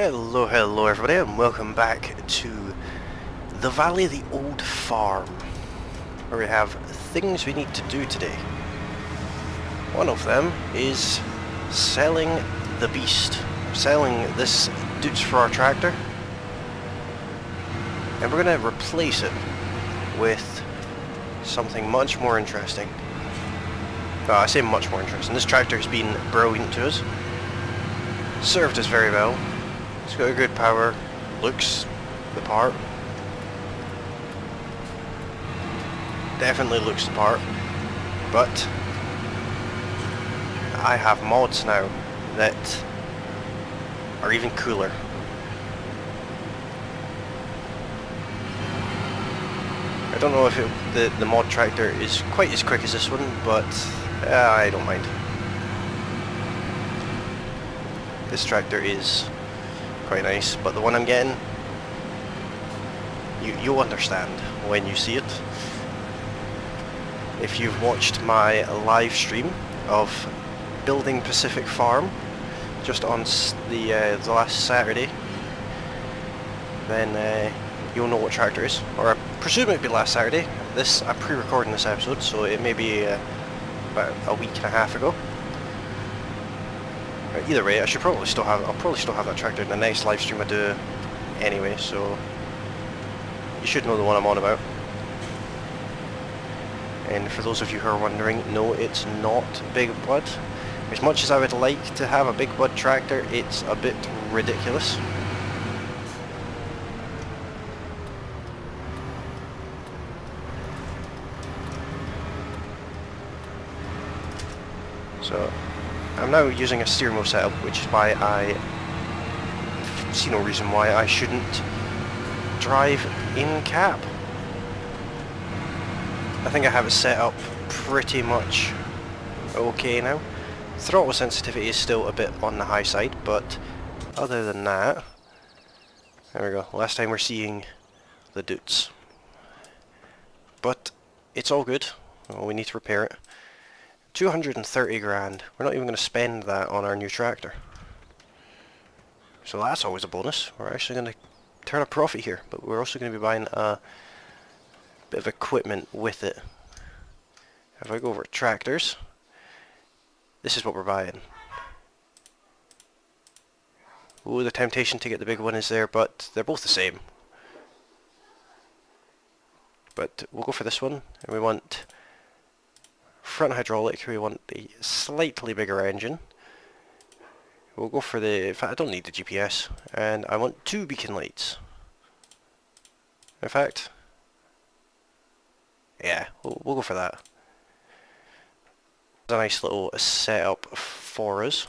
Hello everybody, and welcome back to the Valley of the Old Farm, where we have things we need to do today. One of them is selling the beast, selling this Dutz for our tractor, and we're going to replace it with something much more interesting. Well, I say much more interesting. This tractor has been brilliant to us, served us very well. It's got a good power, looks the part. Definitely looks the part, but I have mods now that are even cooler. I don't know if the mod tractor is quite as quick as this one, but I don't mind. This tractor is quite nice, but the one I'm getting, you'll understand when you see it. If you've watched my live stream of building Pacific Farm just on the last Saturday, then you'll know what tractor is. Or I presume it'd be last Saturday. I'm pre-recording this episode, so it may be about a week and a half ago. Either way, I'll probably still have that tractor in the next live stream I do anyway, so you should know the one I'm on about. And for those of you who are wondering, no, it's not Big Blood. As much as I would like to have a Big Blood tractor, it's a bit ridiculous. So I'm now using a steering wheel setup, which is why I see no reason why I shouldn't drive in cab. I think I have it set up pretty much okay now. Throttle sensitivity is still a bit on the high side, but other than that, there we go. Last time we're seeing the Dutz. But it's all good. Well, we need to repair it. 230 grand. We're not even going to spend that on our new tractor. So that's always a bonus. We're actually going to turn a profit here, but we're also going to be buying a bit of equipment with it. If I go over to tractors, this is what we're buying. Ooh, the temptation to get the big one is there, but they're both the same. But we'll go for this one, and we want front hydraulic. We want a slightly bigger engine. We'll go for the... in fact, I don't need the GPS. And I want 2 beacon lights. In fact... yeah, we'll go for that. It's a nice little setup for us.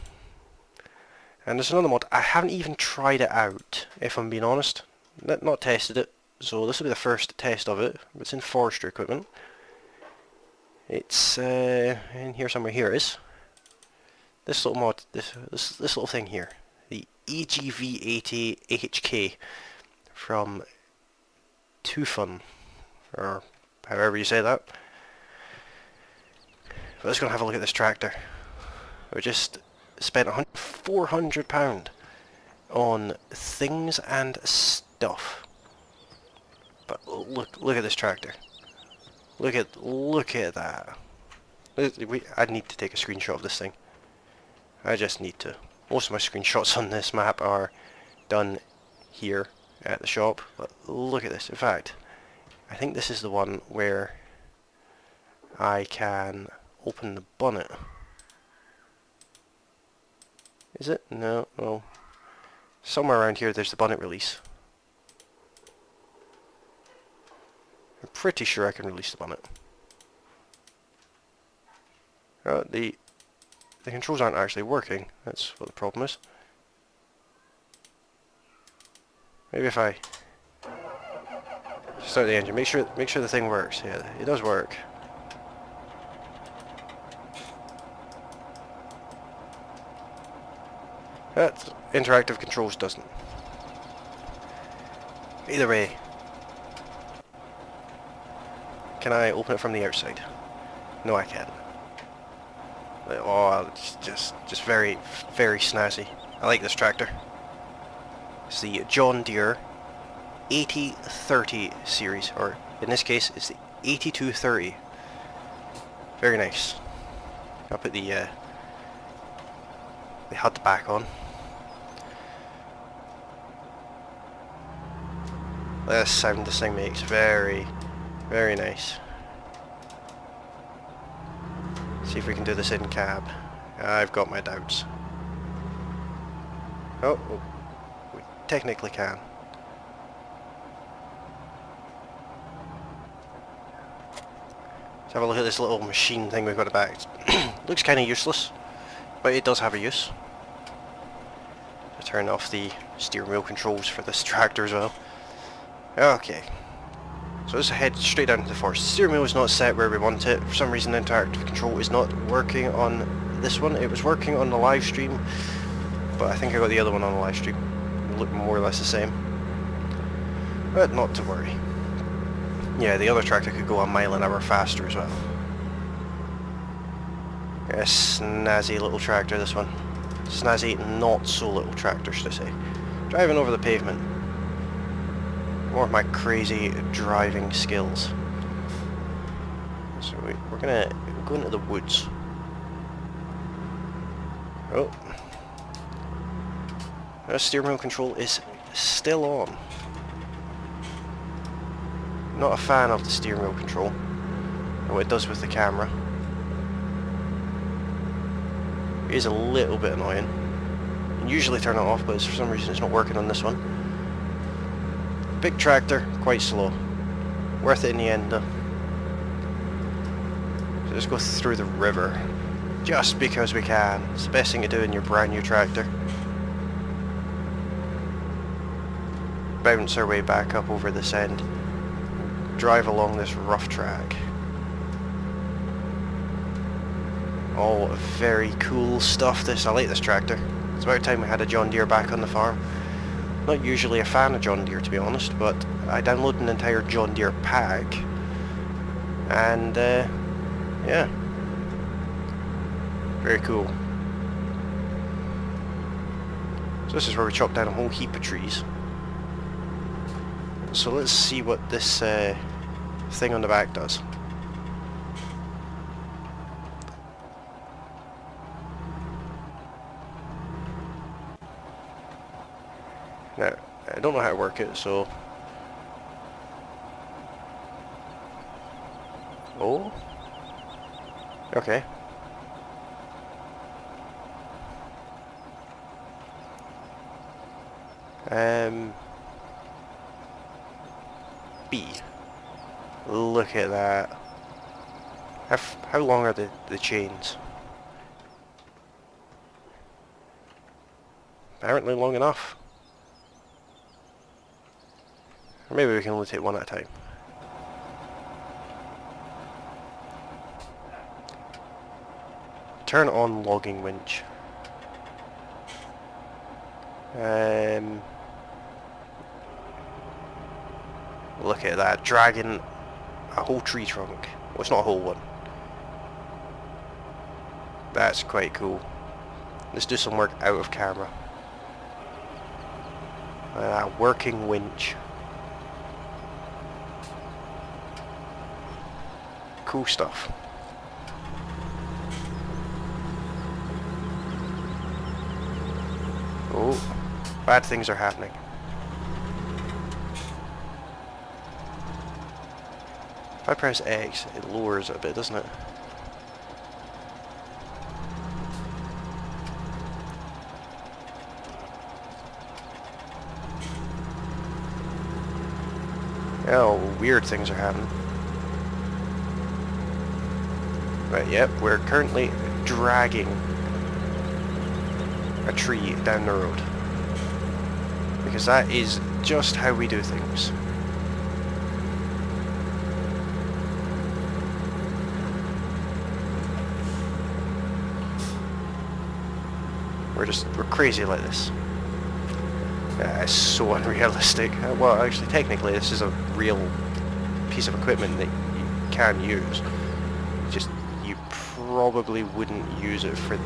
And there's another mod. I haven't even tried it out, if I'm being honest. Not tested it. So this will be the first test of it. It's in forestry equipment. It's in here somewhere. Here it is. This little mod, this little thing here, the EGV80 HK from Tufun, or however you say that. But let's go and have a look at this tractor. We just spent £400 on things and stuff. But look at this tractor. Look at that. I need to take a screenshot of this thing. I just need to. Most of my screenshots on this map are done here at the shop. But look at this. In fact, I think this is the one where I can open the bonnet. Is it? No. Well, somewhere around here there's the bonnet release. I'm pretty sure I can release the bonnet. The controls aren't actually working. That's what the problem is. Maybe if I start the engine, make sure the thing works. Yeah, it does work. That interactive controls doesn't. Either way. Can I open it from the outside? No, I can't. Oh, it's just very, very snazzy. I like this tractor. It's the John Deere 8030 series, or in this case it's the 8230. Very nice. I'll put the HUD back on. The sound this thing makes, very, very nice. See if we can do this in cab. I've got my doubts. Oh, we technically can. Let's have a look at this little machine thing we've got at the back. Looks kind of useless, but it does have a use. To turn off the steering wheel controls for this tractor as well. Okay, so let's head straight down to the forest. The steering wheel is not set where we want it. For some reason the interactive control is not working on this one. It was working on the live stream, but I think I got the other one on the live stream. It looked more or less the same. But not to worry. Yeah, the other tractor could go a mile an hour faster as well. A snazzy little tractor, this one. Snazzy, not so little tractor, should I say. Driving over the pavement. More of my crazy driving skills. So we're gonna go into the woods. Oh. The steering wheel control is still on. Not a fan of the steering wheel control and what it does with the camera. It is a little bit annoying. I usually turn it off, but for some reason it's not working on this one. Big tractor, quite slow. Worth it in the end though. So just go through the river. Just because we can. It's the best thing to do in your brand new tractor. Bounce our way back up over this end. Drive along this rough track. All very cool stuff this. I like this tractor. It's about time we had a John Deere back on the farm. Not usually a fan of John Deere, to be honest, but I downloaded an entire John Deere pack, and yeah, very cool. So this is where we chop down a whole heap of trees. So let's see what this thing on the back does. Now, I don't know how to work it, so... Oh? Okay. B. Look at that. How long are the chains? Apparently long enough. Or maybe we can only take one at a time. Turn on logging winch. Look at that, dragging a whole tree trunk. Well, it's not a whole one. That's quite cool. Let's do some work out of camera. Working winch. Cool stuff. Oh, bad things are happening. If I press X, it lowers it a bit, doesn't it? Oh, weird things are happening. Right, yep, we're currently dragging a tree down the road. Because that is just how we do things. We're crazy like this. It's so unrealistic. Well, actually, technically, this is a real piece of equipment that you can use. Just, you probably wouldn't use it for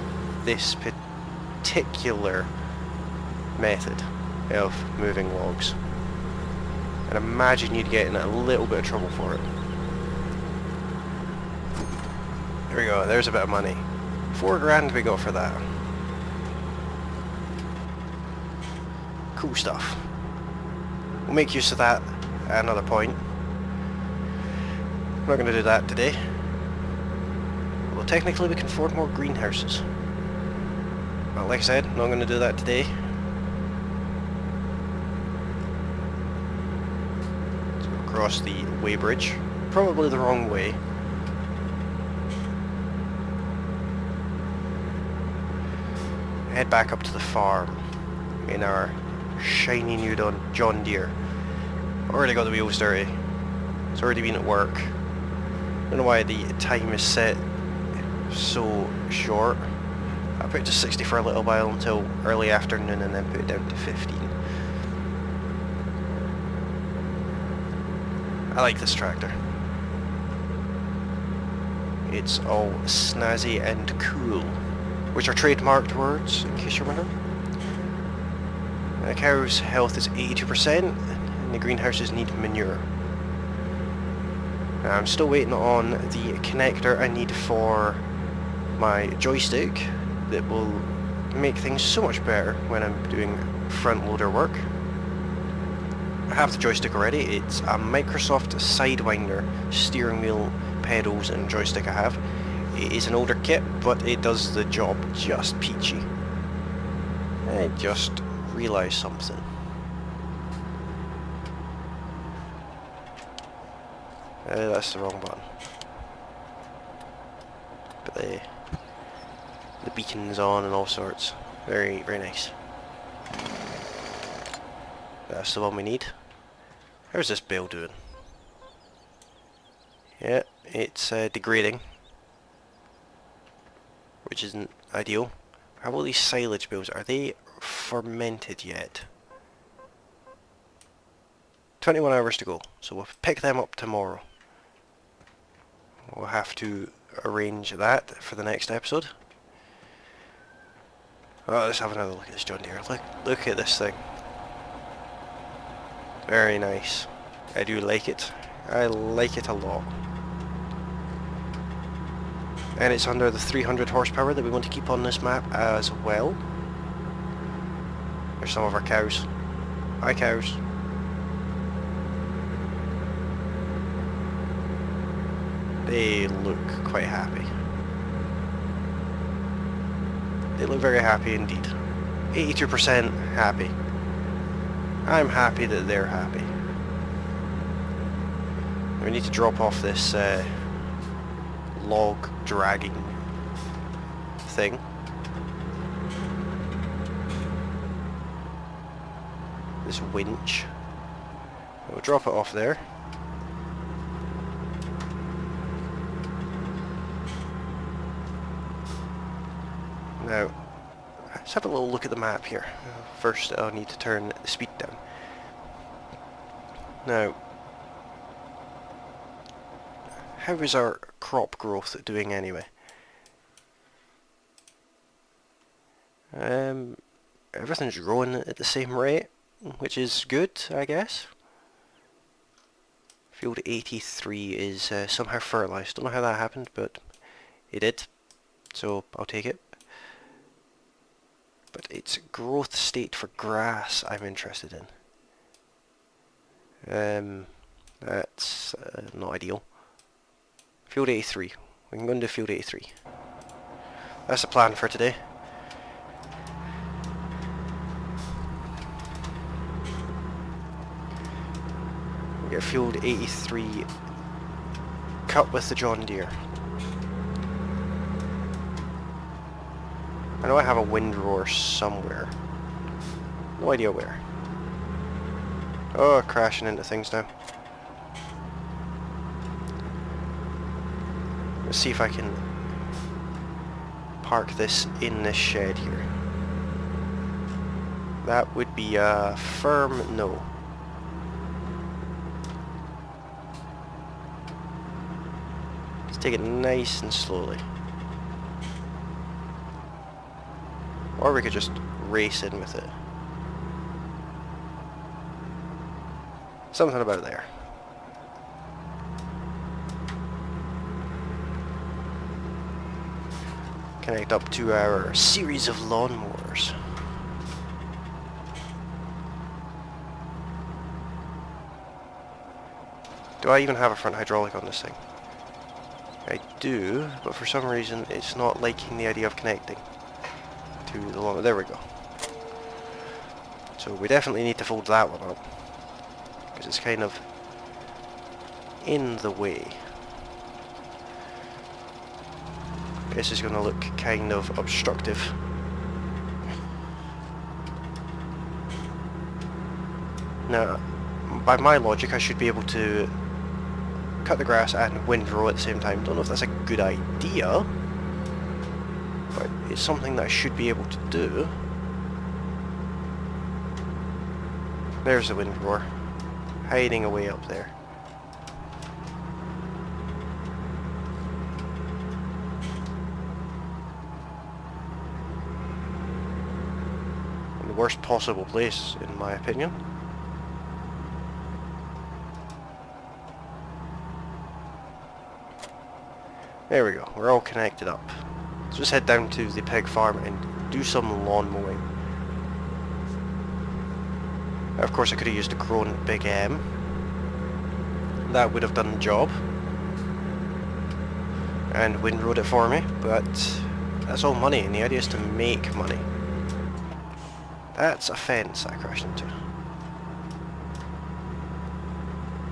this particular method. of moving logs. And imagine you'd get in a little bit of trouble for it. There we go, there's a bit of money. 4 grand we got for that. Cool stuff. We'll make use of that at another point. I'm not going to do that today. Well, technically we can afford more greenhouses. But like I said, not going to do that today. So across the weighbridge. Probably the wrong way. Head back up to the farm in our shiny new John Deere. Already got the wheels dirty. It's already been at work. I don't know why the time is set so short. I put it to 60 for a little while until early afternoon and then put it down to 15. I like this tractor. It's all snazzy and cool, which are trademarked words, in case you're wondering. The cow's health is 82%, and the greenhouses need manure. Now, I'm still waiting on the connector I need for my joystick that will make things so much better when I'm doing front loader work. I have the joystick already. It's a Microsoft Sidewinder steering wheel, pedals and joystick I have. It is an older kit, but it does the job just peachy. I just realised something. That's the wrong button. But the beacon's on and all sorts. Very, very nice. That's the one we need. How's this bale doing? Yeah, it's degrading, which isn't ideal. How about these silage bales? Are they fermented yet? 21 hours to go, so we'll pick them up tomorrow. We'll have to arrange that for the next episode. Oh, let's have another look at this John Deere. Look at this thing. Very nice. I do like it. I like it a lot. And it's under the 300 horsepower that we want to keep on this map as well. There's some of our cows. Hi cows. They look quite happy. They look very happy indeed. 82% happy. I'm happy that they're happy. We need to drop off this log dragging thing. This winch. We'll drop it off there. Now, let's have a little look at the map here. First, I'll need to turn the speed down. Now, how is our crop growth doing anyway? Everything's growing at the same rate, which is good, I guess. Field 83 is somehow fertilized. Don't know how that happened, but it did. So I'll take it. But it's growth state for grass I'm interested in. That's not ideal. Field 83. We can go into Field 83. That's the plan for today. We get Field 83 cut with the John Deere. I know I have a windrower somewhere. No idea where. Oh, crashing into things now. Let's see if I can park this in this shed here. That would be a firm no. Let's take it nice and slowly. Or we could just race in with it. Something about there. Connect up to our series of lawnmowers. Do I even have a front hydraulic on this thing? I do, but for some reason it's not liking the idea of connecting to the lawnmower. There we go. So we definitely need to fold that one up, because it's kind of in the way. This is going to look kind of obstructive. Now, by my logic, I should be able to cut the grass and windrow at the same time. Don't know if that's a good idea, but it's something that I should be able to do. There's the windrower, hiding away up there. In the worst possible place, in my opinion. There we go, we're all connected up. Let's just head down to the pig farm and do some lawn mowing. Of course I could have used a Krone Big M. That would have done the job. And windrowed it for me, but that's all money, and the idea is to make money. That's a fence I crashed into.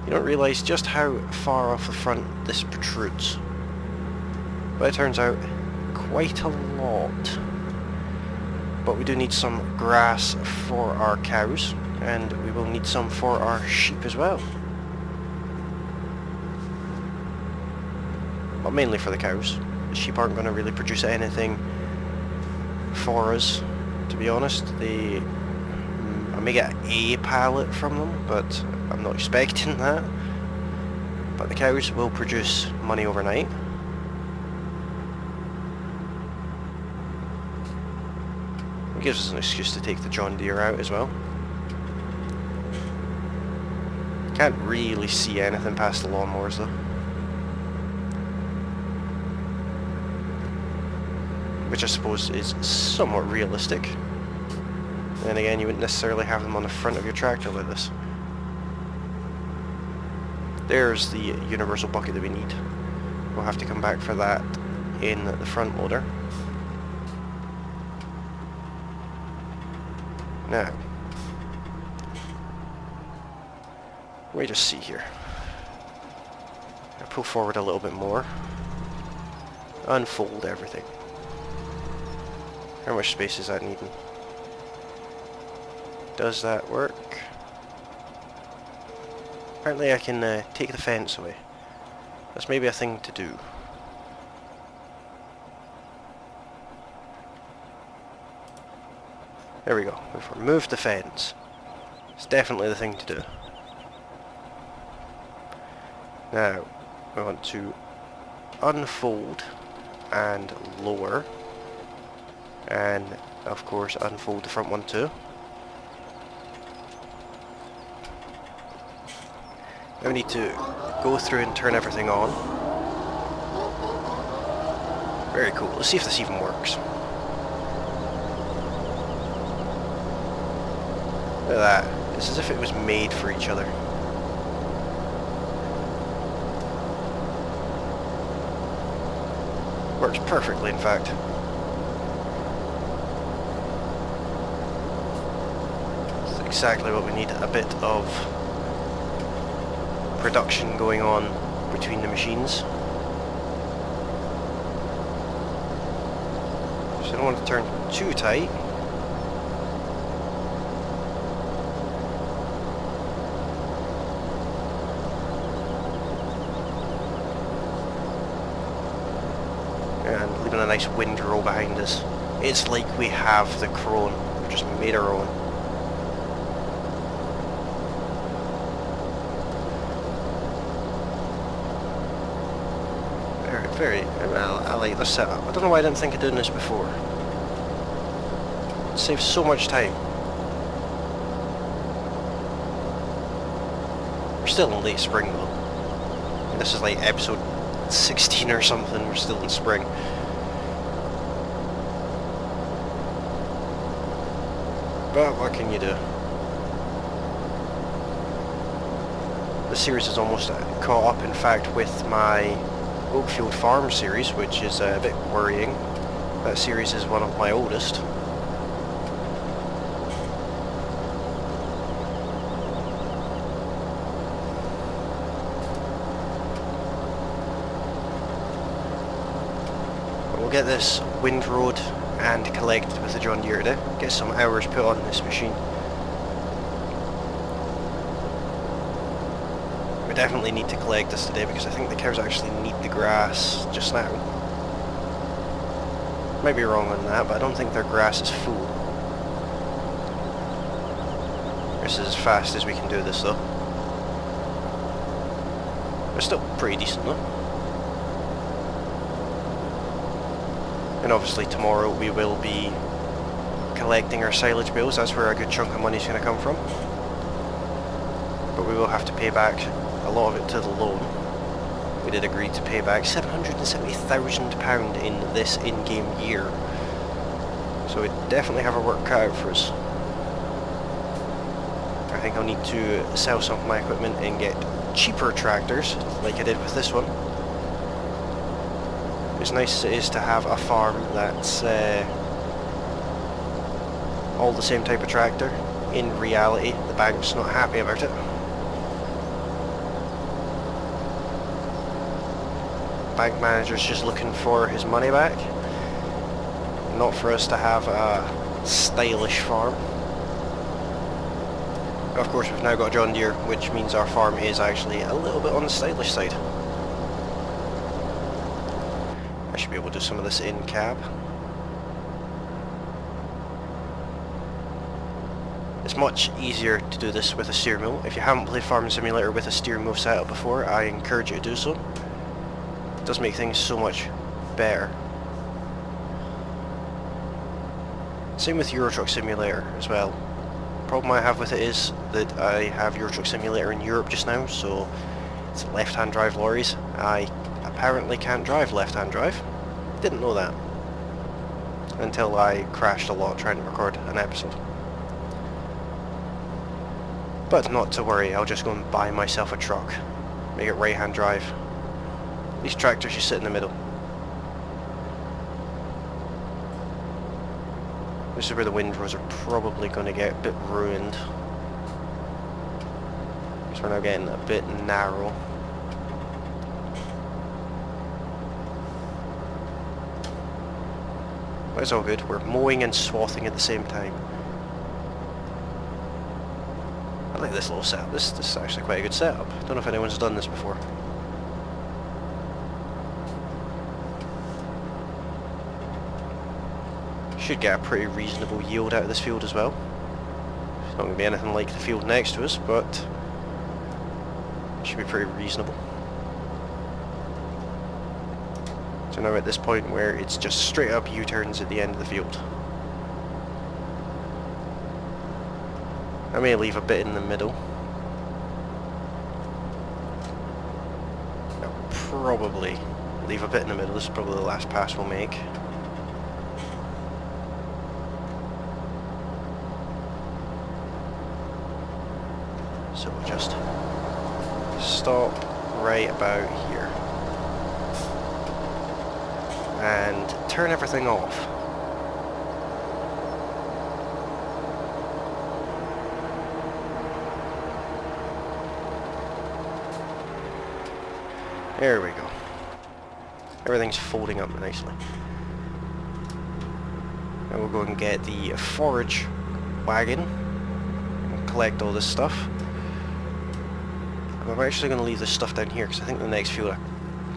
You don't realise just how far off the front this protrudes. But it turns out quite a lot. But we do need some grass for our cows, and we will need some for our sheep as well. But mainly for the cows. The sheep aren't going to really produce anything for us, to be honest. I may get a pallet from them, but I'm not expecting that. But the cows will produce money overnight. It gives us an excuse to take the John Deere out as well. Can't really see anything past the lawnmowers though. Which I suppose is somewhat realistic. Then again, you wouldn't necessarily have them on the front of your tractor like this. There's the universal bucket that we need. We'll have to come back for that in the front loader. Now, let me just see here. I'll pull forward a little bit more. Unfold everything. How much space is that needing? Does that work? Apparently I can take the fence away. That's maybe a thing to do. There we go. We've removed the fence. It's definitely the thing to do. Now, we want to unfold and lower. And, of course, unfold the front one too. Now we need to go through and turn everything on. Very cool. Let's see if this even works. Look at that. It's as if it was made for each other. Works perfectly, in fact. It's exactly what we need. A bit of production going on between the machines. So I don't want to turn too tight. And leaving a nice windrow behind us. It's like we have the Krone, we've just made our own. Very well, I like this setup. I don't know why I didn't think of doing this before. It saves so much time. still in late spring though. I mean, this is like episode 16 or something, we're still in spring. But what can you do? The series is almost caught up, in fact, with my Oakfield Farm series, which is a bit worrying. That series is one of my oldest. But we'll get this windrowed and collected with the John Deere today. Get some hours put on this machine. We definitely need to collect this today because I think the cows actually need the grass just now. Might be wrong on that, but I don't think their grass is full. This is as fast as we can do this though. It's still pretty decent though. And obviously tomorrow we will be collecting our silage bills. That's where a good chunk of money is going to come from. But we will have to pay back a lot of it to the loan. We did agree to pay back £770,000 in this in-game year. So we definitely have our work cut out for us. I think I'll need to sell some of my equipment and get cheaper tractors, like I did with this one. As nice as it is to have a farm that's all the same type of tractor, in reality the bank's not happy about it. Bank manager's just looking for his money back, not for us to have a stylish farm. Of course we've now got a John Deere, which means our farm is actually a little bit on the stylish side. I should be able to do some of this in cab. It's much easier to do this with a steering wheel. If you haven't played Farming Simulator with a steering wheel setup before, I encourage you to do so. It does make things so much better. Same with Euro Truck Simulator as well. The problem I have with it is that I have Euro Truck Simulator in Europe just now, so it's left-hand drive lorries. I apparently can't drive left-hand drive. Didn't know that until I crashed a lot trying to record an episode. But not to worry, I'll just go and buy myself a truck. Make it right-hand drive. These tractors just sit in the middle. This is where the windrows are probably going to get a bit ruined. So we're now getting a bit narrow. But it's all good, we're mowing and swathing at the same time. I like this little setup, this is actually quite a good setup. Don't know if anyone's done this before. Should get a pretty reasonable yield out of this field as well. It's not going to be anything like the field next to us, but it should be pretty reasonable. So now at this point where it's just straight up U-turns at the end of the field. I may leave a bit in the middle. I'll probably leave a bit in the middle. This is probably the last pass we'll make. So we'll just stop right about here and turn everything off. There we go. Everything's folding up nicely. Now we'll go and get the forage wagon and collect all this stuff. I'm actually going to leave this stuff down here because I think the next field,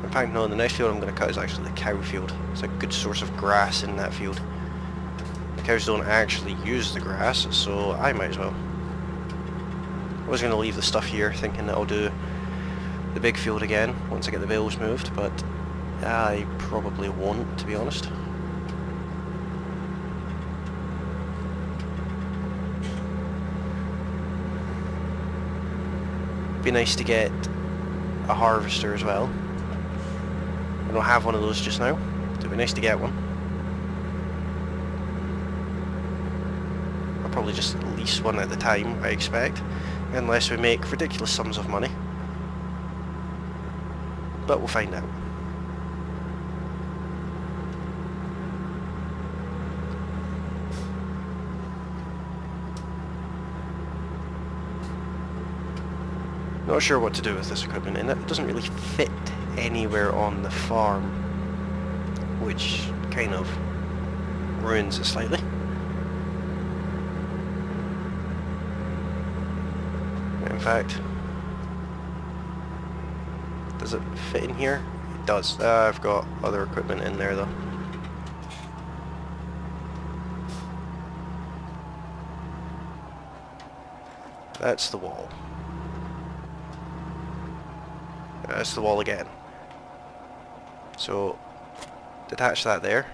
in fact no, the next field I'm going to cut is actually the cow field. It's a good source of grass in that field. The cows don't actually use the grass, so I might as well. I was going to leave the stuff here thinking that I'll do the big field again once I get the bales moved, but I probably won't, to be honest. be nice to get a harvester as well. I don't have one of those just now, so it'd be nice to get one. I'll probably just lease one at the time, I expect, unless we make ridiculous sums of money. But we'll find out. Not sure what to do with this equipment, and it doesn't really fit anywhere on the farm, which kind of ruins it slightly. In fact, does it fit in here? It does. I've got other equipment in there though. That's the wall. That's the wall again. So, detach that there.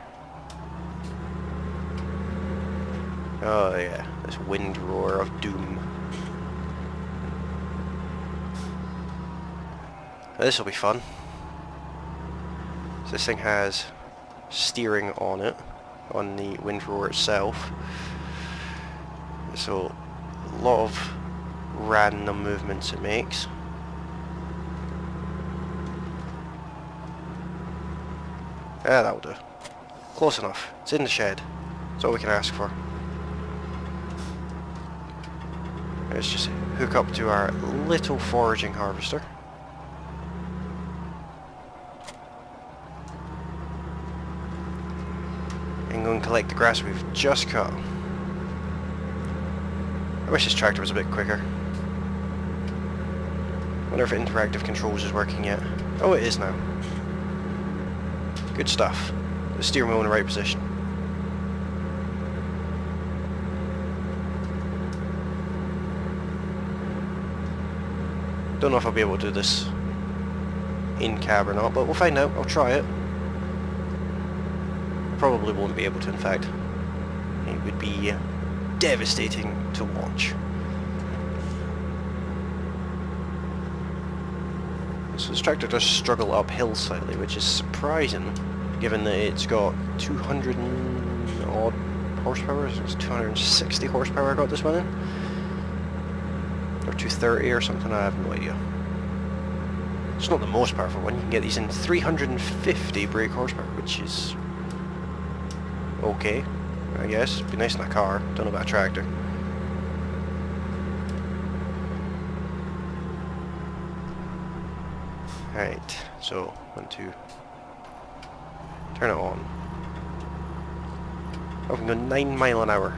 Oh yeah, this wind roar of doom. This will be fun. So this thing has steering on it, on the wind roar itself. So, a lot of random movements it makes. Yeah, that'll do. Close enough. It's in the shed. That's all we can ask for. Let's just hook up to our little foraging harvester. And go and collect the grass we've just cut. I wish this tractor was a bit quicker. Wonder if interactive controls is working yet. Oh, it is now. Good stuff. The steering wheel in the right position. Don't know if I'll be able to do this in cab or not, but we'll find out. I'll try it. Probably won't be able to, in fact. It would be devastating to watch. So this tractor does struggle uphill slightly, which is surprising, given that it's got 200 and odd horsepower. It's 260 horsepower I got this one in. Or 230 or something, I have no idea. It's not the most powerful one. You can get these in 350 brake horsepower, which is okay, I guess. It'd be nice in a car. Don't know about a tractor. Right, so 1, 2, turn it on. Oh, we can go 9 miles an hour.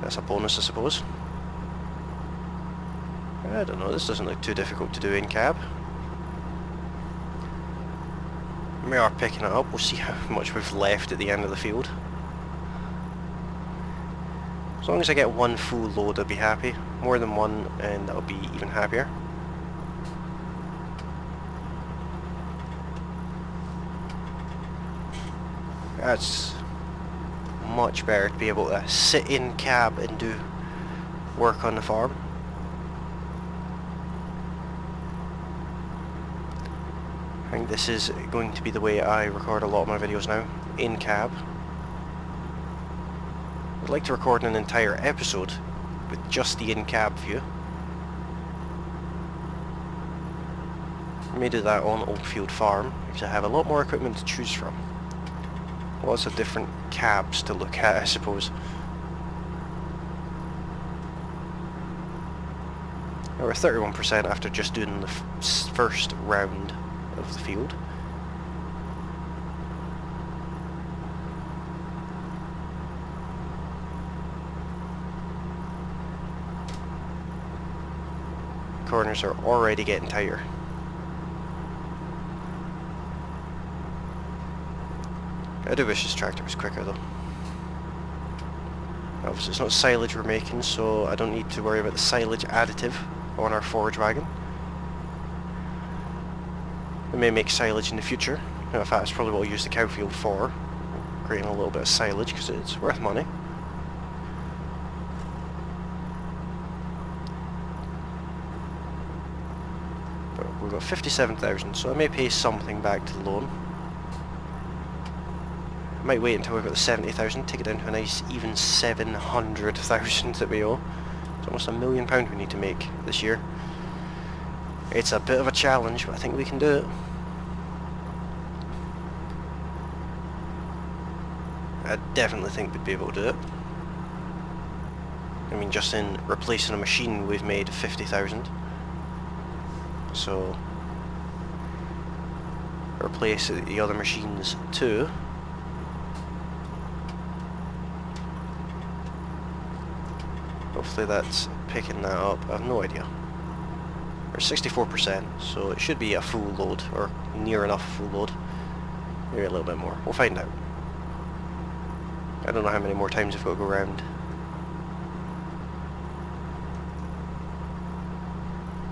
That's a bonus, I suppose. I don't know, this doesn't look too difficult to do in cab. We are picking it up, we'll see how much we've left at the end of the field. As long as I get one full load, I'll be happy. More than one, and I'll be even happier. That's much better to be able to sit in cab and do work on the farm. I think this is going to be the way I record a lot of my videos now, in cab. I'd like to record an entire episode with just the in-cab view. I may do that on Oldfield Farm, because I have a lot more equipment to choose from. Lots of different cabs to look at, I suppose. We're 31% after just doing the first round of the field. Corners are already getting tighter. I do wish this tractor was quicker though. Obviously it's not silage we're making, so I don't need to worry about the silage additive on our forage wagon. We may make silage in the future. In fact, that's probably what we'll use the cow field for. Creating a little bit of silage because it's worth money. got 57,000, so I may pay something back to the loan. I might wait until we've got the 70,000, take it down to a nice even 700,000 that we owe. It's almost £1 million we need to make this year. It's a bit of a challenge, but I think we can do it. I definitely think we'd be able to do it. I mean, just in replacing a machine we've made 50,000. So replace the other machines too. Hopefully that's picking that up. I have no idea. We're 64%, so it should be a full load, or near enough full load. Maybe a little bit more. We'll find out. I don't know how many more times I've got to go around.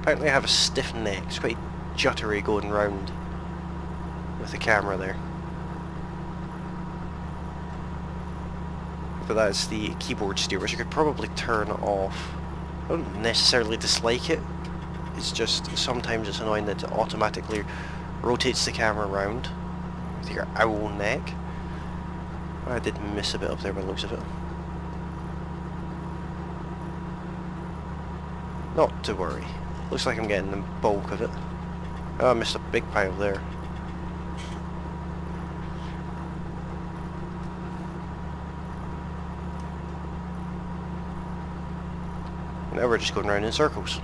Apparently I have a stiff neck. It's quite juttery going round with the camera there. But that's the keyboard steer, which I could probably turn off. I don't necessarily dislike it. It's just sometimes it's annoying that it automatically rotates the camera around with your owl neck. I did miss a bit up there by the looks of it. Not to worry. Looks like I'm getting the bulk of it. Oh, I missed a big pile there. Now we're just going around in circles.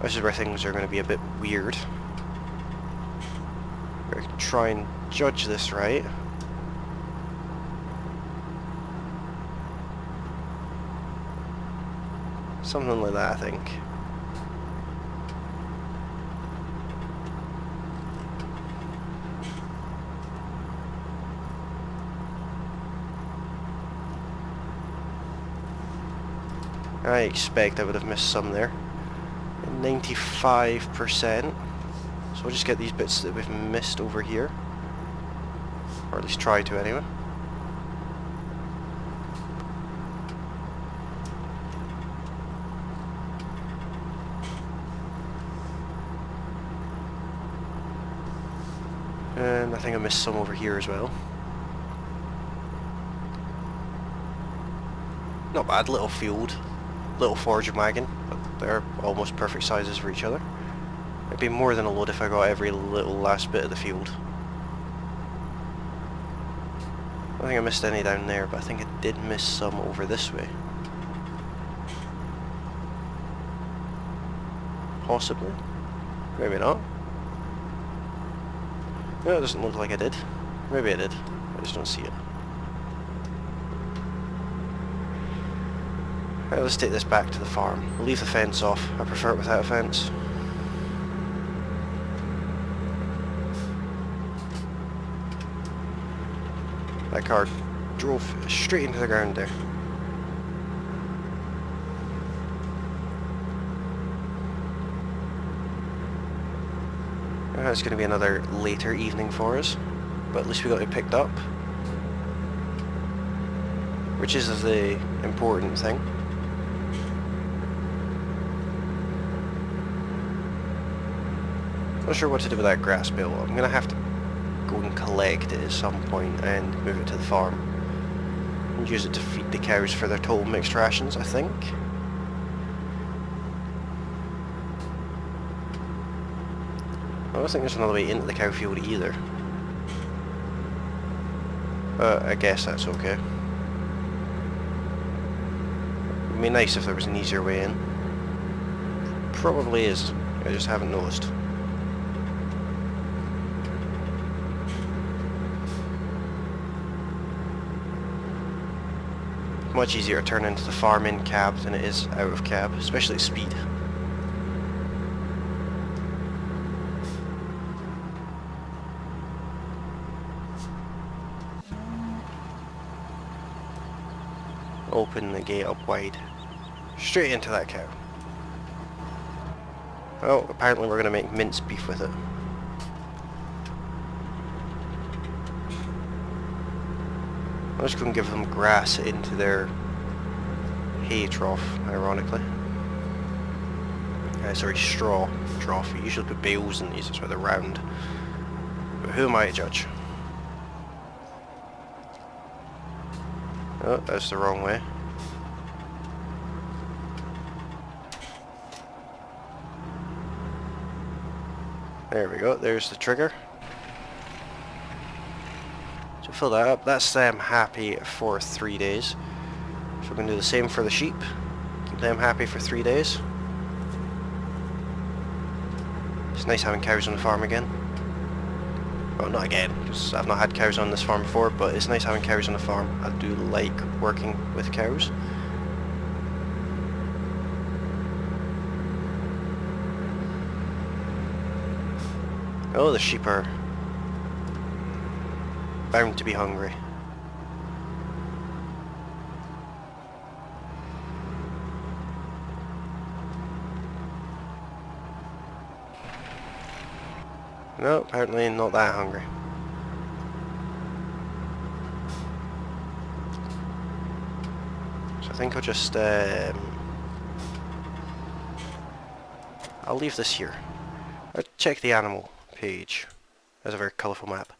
This is where things are going to be a bit weird. We're going to try and judge this right. Something like that, I think. I expect I would have missed some there. 95%. So we'll just get these bits that we've missed over here. Or at least try to anyway. And I think I missed some over here as well. Not bad, little field, little forage wagon, but they're almost perfect sizes for each other. It'd be more than a load if I got every little last bit of the field. I don't think I missed any down there, but I think I did miss some over this way. Possibly. Maybe not. No, it doesn't look like I did. Maybe I did. I just don't see it. Right, let's take this back to the farm. We'll leave the fence off. I prefer it without a fence. That car drove straight into the ground there. It's going to be another later evening for us, but at least we got it picked up, which is the important thing. Not sure what to do with that grass bale. I'm going to have to go and collect it at some point and move it to the farm and use it to feed the cows for their total mixed rations, I think. I don't think there's another way into the cow field either. But I guess that's okay. It'd be nice if there was an easier way in. Probably is. I just haven't noticed. Much easier to turn into the farm in cab than it is out of cab, especially at speed. Open the gate up wide. Straight into that cow. Oh, apparently we're going to make minced beef with it. I'm just going to give them grass into their hay trough, ironically. sorry, straw trough. You usually put bales in these, that's why they're round. But who am I to judge? Oh, that's the wrong way. There we go, there's the trigger. So fill that up, that's them happy for 3 days. So we're going to do the same for the sheep. Keep them happy for 3 days. It's nice having cows on the farm again. Well, not again, because I've not had cows on this farm before, but it's nice having cows on the farm. I do like working with cows. Oh, the sheep are bound to be hungry. No, apparently not that hungry. So I think I'll just I'll leave this here. I'll check the animal page. There's a very colourful map.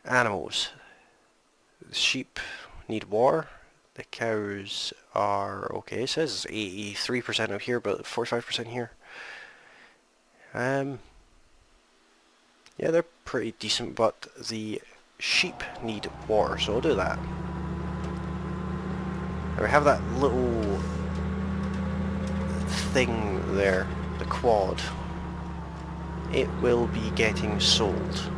Animals. The sheep need water. The cows are okay. It says 83% of here, but 45% here. Yeah, they're pretty decent, but the sheep need water, so I'll do that. Now we have that little thing there, the quad. It will be getting sold.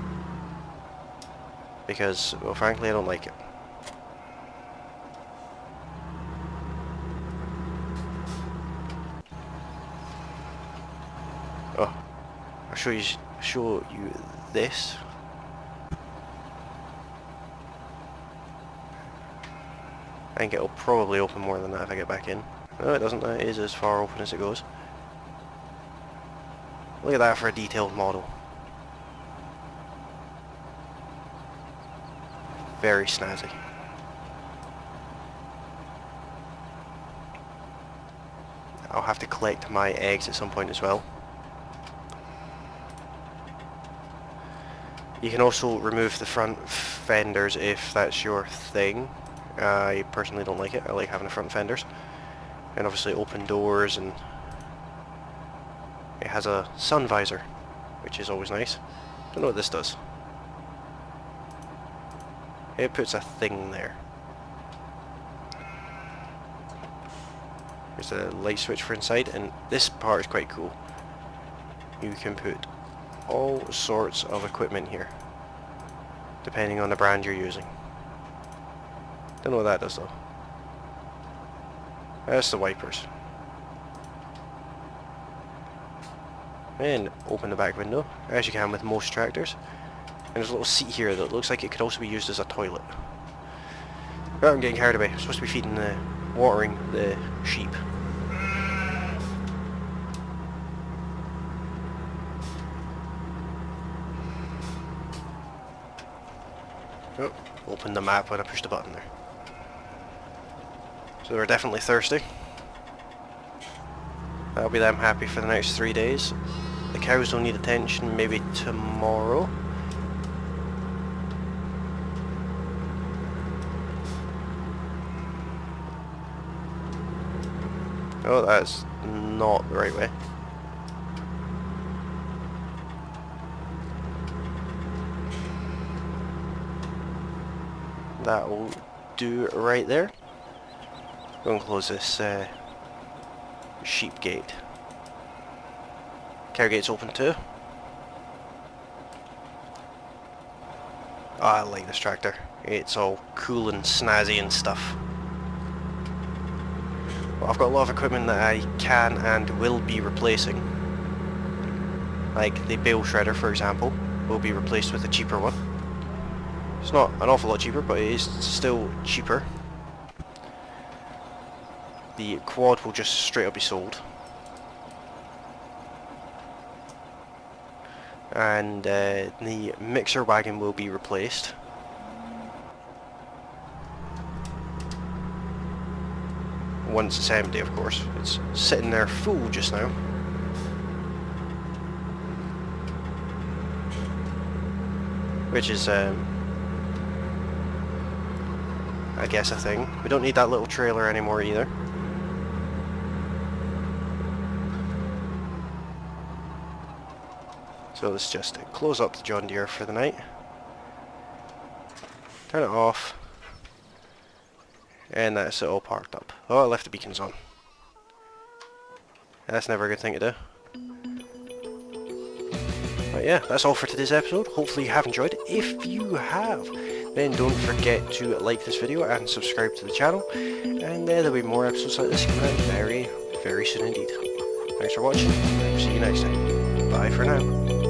Because, well, frankly, I don't like it. Oh, I'll show you this. I think it'll probably open more than that if I get back in. No, it doesn't. It is as far open as it goes. Look at that for a detailed model. Very snazzy. I'll have to collect my eggs at some point as well. You can also remove the front fenders if that's your thing. I personally don't like it. I like having the front fenders. And obviously open doors, and it has a sun visor, which is always nice. Don't know what this does. It puts a thing there. There's a light switch for inside, and this part is quite cool. You can put all sorts of equipment here, depending on the brand you're using. Don't know what that does though. That's the wipers. And open the back window, as you can with most tractors. And there's a little seat here that looks like it could also be used as a toilet. But I'm getting carried away. I'm supposed to be feeding watering the sheep. Oh, open the map when I push the button there. So they're definitely thirsty. That'll be them happy for the next 3 days. The cows don't need attention, maybe tomorrow. Oh, that's not the right way. That will do right there. Go and close this sheep gate. Cow gate's open too. Oh, I like this tractor. It's all cool and snazzy and stuff. Well, I've got a lot of equipment that I can and will be replacing. Like the bale shredder, for example, will be replaced with a cheaper one. It's not an awful lot cheaper, but it is still cheaper. The quad will just straight up be sold. And the mixer wagon will be replaced. Once it's empty, of course. It's sitting there full just now. which is I guess a thing. We don't need that little trailer anymore either. So let's just close up the John Deere for the night. Turn it off. And that's it all parked up. Oh, I left the beacons on. That's never a good thing to do. But yeah, that's all for today's episode. Hopefully you have enjoyed. If you have, then don't forget to like this video and subscribe to the channel. And there'll be more episodes like this coming out very, very soon indeed. Thanks for watching. See you next time. Bye for now.